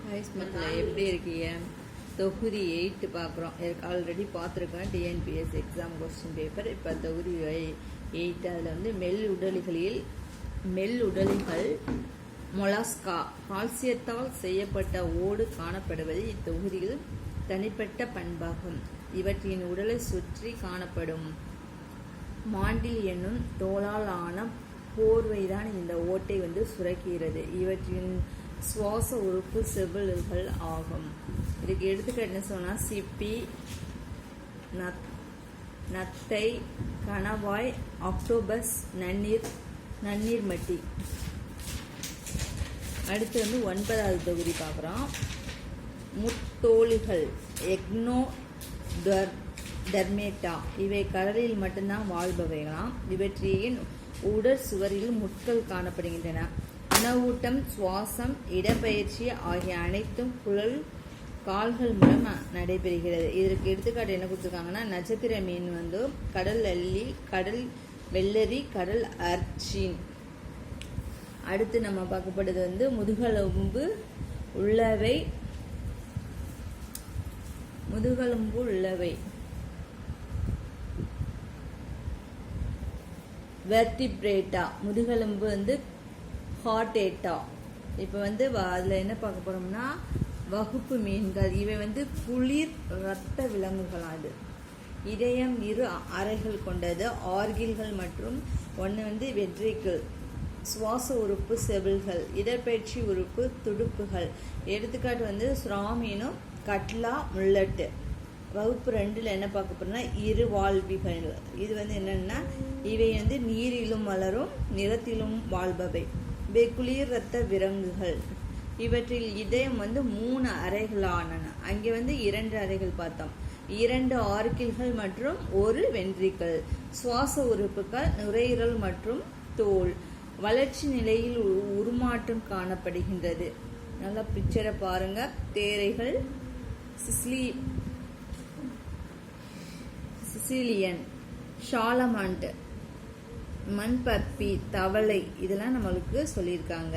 Highs மக்கள் எப்படி இருக்கீங்க? தொகுதி 8 பார்க்குறோம். ஆல்ரெடி பார்த்துருக்கேன் டிஎன்பிஎஸ் எக்ஸாம் கொஸ்டின் பேப்பர். இப்போ தொகுதி 8 அதில் வந்து மெல்லுடலிகள் மொலாஸ்கா கால்சியத்தால் செய்யப்பட்ட ஓடு காணப்படுவது இத்தொகுதியில் தனிப்பட்ட பண்பாகும். இவற்றின் உடலை சுற்றி காணப்படும் மாண்டில் என்னும் தோலால் ஆன போர்வைதான் இந்த ஓட்டை வந்து சுரக்கிறது. இவற்றின் சுவாச உறுப்பு செவில்கள் ஆகும். இதுக்கு எடுத்துக்காட்டு என்ன சொன்னா, சிப்பி, நத்தை, கணவாய், ஆக்டோபஸ், நன்னீர்மட்டி. அடுத்து வந்து 9வது தொகுதி பார்க்குறோம். முத்தோலிகள் எக்னோடர்மேட்டா. இவை கடலில் மட்டும்தான் வாழ்பவைகளாம். இவற்றின் உடற் சுவரில் முட்கள் காணப்படுகின்றன. உணவூட்டம், சுவாசம், இடப்பெயர்ச்சி ஆகிய அனைத்தும் கால்கள் மூலம் நடைபெறுகிறது. இதற்கு எடுத்துக்காட்டு என்ன கொடுத்துருக்காங்கன்னா, நட்சத்திர மீன் வந்து கடல் அல்லி, கடல் வெள்ளரி, கடல் அர்ச்சின். அடுத்து நம்ம பார்க்கப்படுது வந்து முதுகெலும்பு உள்ளவை வெர்டிப்ரேட்டா. முதுகெலும்பு வந்து ஹார்டேட்டா. இப்போ வந்து அதில் என்ன பார்க்க போகிறோம்னா, வகுப்பு மீன்கள். இவை வந்து குளிர் இரத்த விலங்குகளாம். அது இதயம் 2 அறைகள் கொண்டது. ஆர்கில்கள் மற்றும் 1 வந்து வெட்ரிக்கிள். சுவாச உறுப்பு செவில்கள். இடப்பெயர்ச்சி உறுப்பு துடுப்புகள். எடுத்துக்காட்டு வந்து சுறாமீனும் கட்லா, முள்ளட்டு. வகுப்பு 2ல் என்ன பார்க்க போறோம்னா, இருவாழ்விகள். இது வந்து என்னன்னா, இவை வந்து நீரிலும் வளரும், நிலத்திலும் வாழ்பவை. இவை குளிர் இரத்த விலங்குகள். இவற்றில் இதயம் வந்து 3 அறைகளானன. அங்கே வந்து 2 அறைகள் பார்த்தோம். 2 ஆர்கில்கள் மற்றும் 1 வென்ட்ரிக்கிள். சுவாச உறுப்புகள் நுரையீரல் மற்றும் தோல். வளர்ச்சி நிலையில் உருமாற்றம் காணப்படுகின்றது. நல்லா பிக்சரை பாருங்க. தேரைகள், சிசிலியன், ஷாலமாண்ட், மண்பப்பி, தவளை, இதெல்லாம் நம்மளுக்கு சொல்லியிருக்காங்க.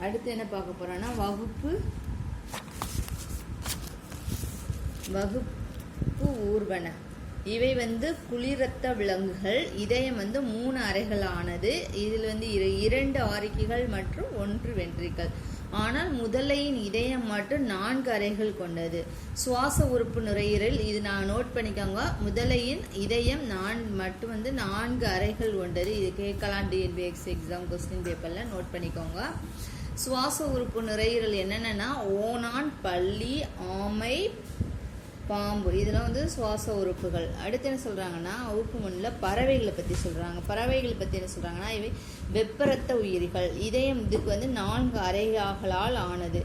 அடுத்து என்ன பார்க்க போறோம்னா, வகுப்பு ஊர்வன. இவை வந்து குளிரத்த விலங்குகள். இதயம் வந்து 3 அறைகளானது. இதில் வந்து 2 ஆர்கிகள் மற்றும் 1 வென்ட்ரிக்கிள். ஆனால் முதலையின் இதயம் மட்டும் 4 அறைகள் கொண்டது. சுவாச உறுப்பு நுரையீரல். இது நான் நோட் பண்ணிக்கோங்க. முதலையின் இதயம் மட்டும் வந்து 4 அறைகள் கொண்டது. இது கேட்கலாம் டிஎன்பிஎஸ் எக்ஸாம் கொஸ்டின் பேப்பர்ல. நோட் பண்ணிக்கோங்க. சுவாச உறுப்பு நுரையீரல் என்னென்னா, ஓணான், பல்லி, ஆமை, பாம்பு. இதெல்லாம் வந்து சுவாச உறுப்புகள். அடுத்து என்ன சொல்றாங்கன்னா, வகுப்பு 3ல் பறவைகளை பத்தி சொல்றாங்க. பறவைகள் பத்தி என்ன சொல்றாங்கன்னா, இவை வெப்பரத்த உயிரிகள். இதயம் இதுக்கு வந்து 4 அறைகளால் ஆனது.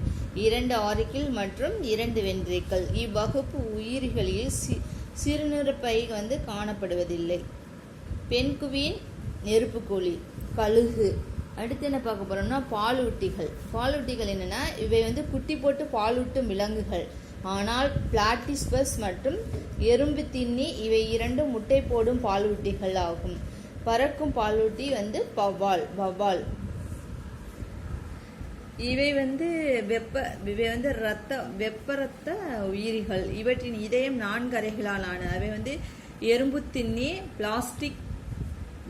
2 ஆர்கில் மற்றும் 2 வென்ட்ரிக்கிள். இவ்வகுப்பு உயிரிகளில் சிறுநீரப்பை வந்து காணப்படுவதில்லை. பெண்குவியின், நெருப்புக்கோழி, கழுகு. அடுத்து என்ன பார்க்க போறோம்னா, பாலூட்டிகள் என்னன்னா, இவை வந்து குட்டி போட்டு பாலூட்டும் விலங்குகள். ஆனால் பிளாட்டிஸ்பஸ் மற்றும் எறும்பு தின்னி இவை 2 முட்டை போடும் பாலூட்டிகள் ஆகும். பறக்கும் பாலூட்டி வந்து வவ்வால். இவை வந்து வெப்பரத்த உயிரிகள். இவற்றின் இதயம் 4 அறைகளால் ஆனது. அவை வந்து எறும்பு தின்னி, plastic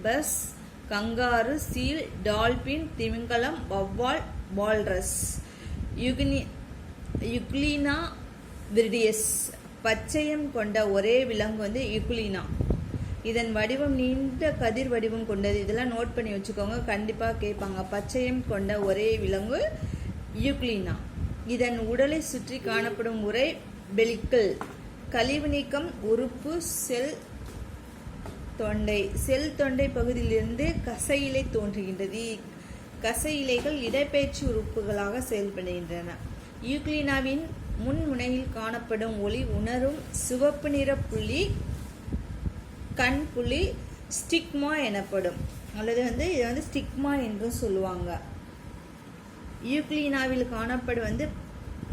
bus, kangaroo, seal, dolphin, திமிங்கலம், வவ்வால், வால்ரஸ். யுக்லினா விரிடியஸ். பச்சையம் கொண்ட ஒரே விலங்கு வந்து யுக்லினா. இதன் வடிவம் நீண்ட கதிர் வடிவம் கொண்டது. இதெல்லாம் நோட் பண்ணி வச்சுக்கோங்க, கண்டிப்பா கேட்பாங்க. பச்சையம் கொண்ட ஒரே விலங்கு யுக்லினா. இதன் உடலை சுற்றி காணப்படும் உறை பெலிக்கிள். கழிவு நீக்கம் உறுப்பு செல் தொண்டை பகுதியிலிருந்து கசையிலை தோன்றுகின்றது. கசையிலைகள் இடப்பெயர்ச்சி உறுப்புகளாக செயல்படுகின்றன. யூக்ளினாவின் முன்முனையில் காணப்படும் ஒளி உணரும் சிவப்பு நிற புள்ளி கண் புள்ளி ஸ்டிக்மா எனப்படும். அல்லது வந்து இதை வந்து ஸ்டிக்மா என்று சொல்லுவாங்க. யூக்ளினாவில் காணப்படும் வந்து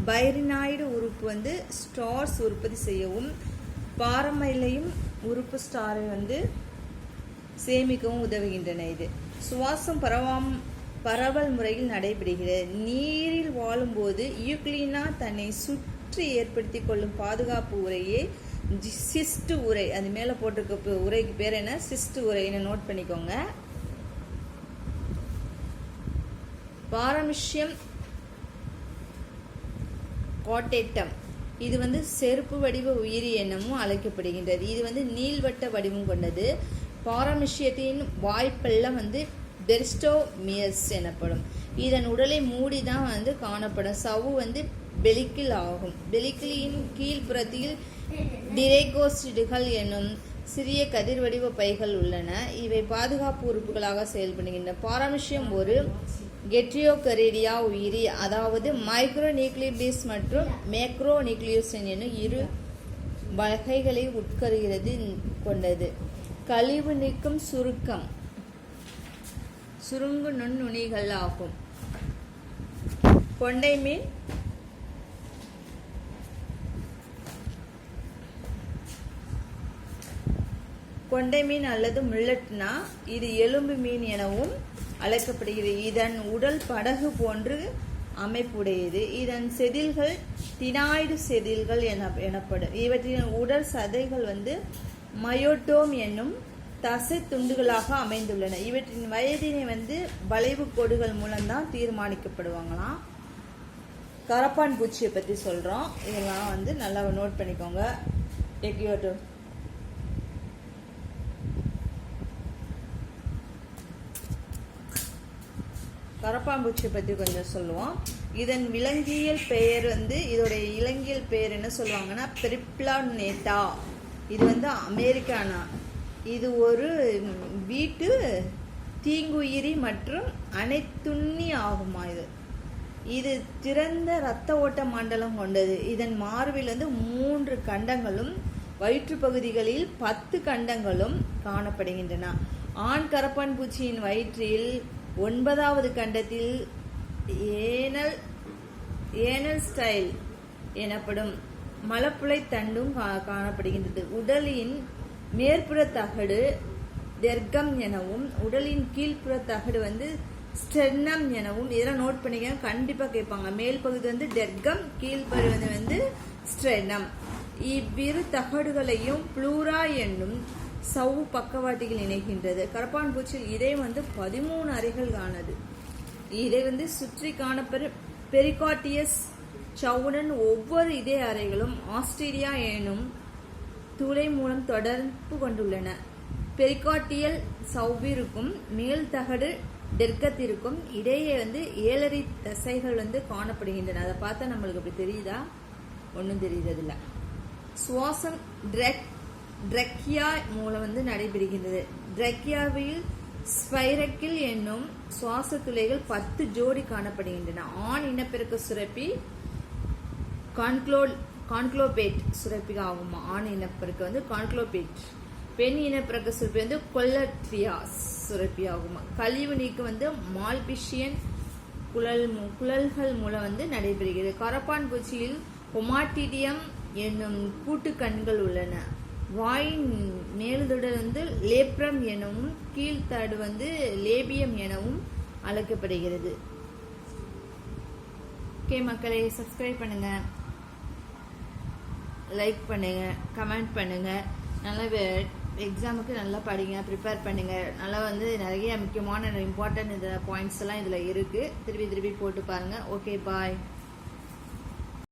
பைரினாய்டு உறுப்பு வந்து ஸ்டார்ஸ் உற்பத்தி செய்யவும், பாரமைலையும் உறுப்பு ஸ்டாரை வந்து சேமிக்கவும் உதவுகின்றன. இது சுவாசம் பரவல் முறையில் நடைபெறுகிறது. நீரில் வாழும்போது யூக்ளினா தன்னை சுற்றி ஏற்படுத்தி கொள்ளும் பாதுகாப்பு உரையே சிஸ்ட் உரை. அது மேலே போட்டிருக்க உரைக்கு பேர் என்ன? சிஸ்ட் உரைன்னு நோட் பண்ணிக்கோங்க. பாரமிஷியம் காட்டேட்டம் இது வந்து செருப்பு வடிவ உயிரி எனவும் அழைக்கப்படுகின்றது. இது வந்து நீள்வட்ட வடிவம் கொண்டது. பாரமிஷியத்தின் வாய்ப்பெல்லாம் வந்து பெரிஸ்டோமியஸ் எனப்படும். இதன் உடலை மூடிதான் வந்து காணப்படும். சவ்வு வந்து பெலிக்கில் ஆகும். பெலிக்கிலின் கீழ்ப்புறத்தில் டிரைகோசிடுகள் எனும் சிறிய கதிர் வடிவ பைகள் உள்ளன. இவை பாதுகாப்பு உறுப்புகளாக செயல்படுகின்றன. பாரமிஷியம் ஒரு கெட்ரியோகரிடியா உயிரி, அதாவது மைக்ரோ நியூக்ளியஸ் மற்றும் மேக்ரோ நியூக்ளியஸ் எனும் இரு வகைகளை உட்கருகிறது கொண்டது. கழிவு நீக்கும் சுருங்கு நுண்ணுணிகள் ஆகும். கொண்டை மீன் கொண்டை மீன் அல்லது முல்லட்னா இது எலும்பு மீன் எனவும் அழைக்கப்படுகிறது. இதன் உடல் படகு போன்று அமைப்புடையது. இதன் செதில்கள் தினாய்டு செதில்கள் எனப்படும். இவற்றின் உடல் சதைகள் வந்து மயோட்டோம் என்னும் தசை துண்டுகளாக அமைந்துள்ளன. இவற்றின் வயதினை வந்து வளைவு கோடுகள் மூலம்தான் தீர்மானிக்கப்படுவாங்களாம். கரப்பான் பூச்சியை பற்றி சொல்கிறோம். இதெல்லாம் வந்து நல்லா நோட் பண்ணிக்கோங்க. எக்யோட்டோ கரப்பாம்பூச்சியை பற்றி கொஞ்சம் சொல்லுவோம். இதன் விலங்கியல் பெயர் வந்து இதோடைய இலங்கியல் பெயர் என்ன சொல்லுவாங்கன்னா பெரிப்ளானேட்டா. இது வந்து அமெரிக்கானா. இது ஒரு வீட்டு தீங்குயிரி மற்றும் அனைத்துண்ணி ஆகுமா. இது திறந்த இரத்த ஓட்ட மண்டலம் கொண்டது. இதன் மார்பில் வந்து 3 கண்டங்களும் வயிற்று பகுதிகளில் 10 கண்டங்களும் காணப்படுகின்றன. ஆண் கரப்பான் பூச்சியின் வயிற்றில் 9வது கண்டத்தில் ஏனல் ஸ்டைல் எனப்படும் மலப்புழை தண்டும் காணப்படுகின்றது. உடலின் மேற்புற தகடு தெர்கம் எனவும் உடலின் கீழ்ப்புற தகடு வந்து ஸ்டெர்னம் எனவும். இதெல்லாம் நோட் பண்ணிக்க, கண்டிப்பா கேட்பாங்க. மேல் பகுதி வந்து டெர்கம், கீழ்ப்பகுதி வந்து ஸ்டெர்னம். இவ்விரு தகடுகளையும் புளூரா என்னும் சவ்வு பக்கவாட்டிகள் இணைகின்றது. கரப்பான் பூச்சியில் இதை வந்து 13 அறைகள் காணது. இதை வந்து சுற்றி காணப்பெறும் பெரிகாட்டியஸ் சவ்வுடன் ஒவ்வொரு இதே அறைகளும் ஆஸ்திரியா எனும் துளை மூலம் தொடர்பு கொண்டுள்ளன. பெரிகாட்டியல் சவ்விற்கும் மேல் தகடு டெர்கத்திற்கும் இடையே வந்து 7 தசைகள் வந்து காணப்படுகின்றன. அதை பார்த்தா நம்மளுக்கு அப்படி தெரியுதா? ஒன்றும் தெரியுறதில்ல. சுவாசம் ட்ரெக்கியா மூலம் வந்து நடைபெறுகின்றது. ட்ரெக்கியாவில் ஸ்பைரக்கிள் என்னும் சுவாச துளைகள் 10 ஜோடி காணப்படுகின்றன. ஆண் இனப்பெருக்க சுரப்பி கான்க்ளோபேட் சுரப்பி ஆகுமா. ஆண் இனப்பெருக்க வந்து கான்க்ளோபேட். பெண் இனப்பெருக்க சுரப்பி வந்து கொல்லட்ரியா சுரப்பி ஆகுமா. கழிவு நீக்கம் வந்து மால்பிஷியன் குழல்கள் மூலம் வந்து நடைபெறுகிறது. கரப்பான் பூச்சியில் ஒமாட்டிடியம் என்னும் கூட்டு கண்கள் உள்ளன. வாயின் மேலுதொடர் வந்து லேப்ரம் எனவும் கீழ்த்தடு வந்து லேபியம் எனவும் அழைக்கப்படுகிறது. ஓகே மக்களே, சப்ஸ்கிரைப் பண்ணுங்க, லைக் பண்ணுங்க, கமெண்ட் பண்ணுங்க. நல்லா எக்ஸாமுக்கு நல்லா படிங்க, ப்ரிப்பேர் பண்ணுங்க. நல்லா வந்து நிறைய முக்கியமான இம்பார்ட்டன்ட் பாயிண்ட்ஸ் எல்லாம் இதில் இருக்கு. திருப்பி போட்டு பாருங்க. ஓகே, பாய்.